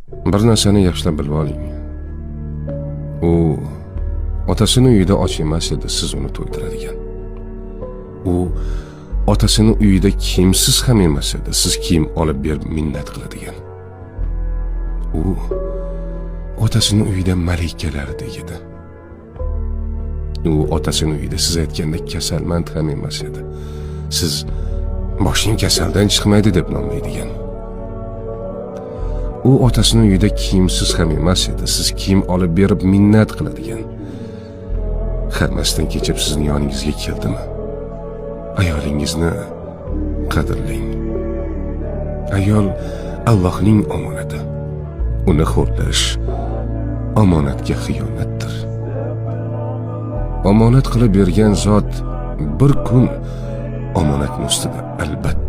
Bir narsani yaxshilab bilib oling. U otasini uyida och emas edi, siz uni to'ydiradigan. U otasini uyida kiyimsiz ham emas edi, siz kiyim olib berib minnat qiladigan. U otasini uyida malikalardek edi. U otasini uyida siz aytgandek kasalmand ham emas edi. Siz boshing kasaldan chiqmaydi deb nomlaydigan. U otasini uyida kiyimsiz ham emas edi, siz kiyim olib berib minnat qiladigan. Hammasdan kechib sizning yoningizga keldimi? Ayolingizni qadrlang. Ayol Allohning omonati. Uni xo'rlash omonatga xiyonatdir. Omonat qilib bergan zot bir kun omonatning ustida albatta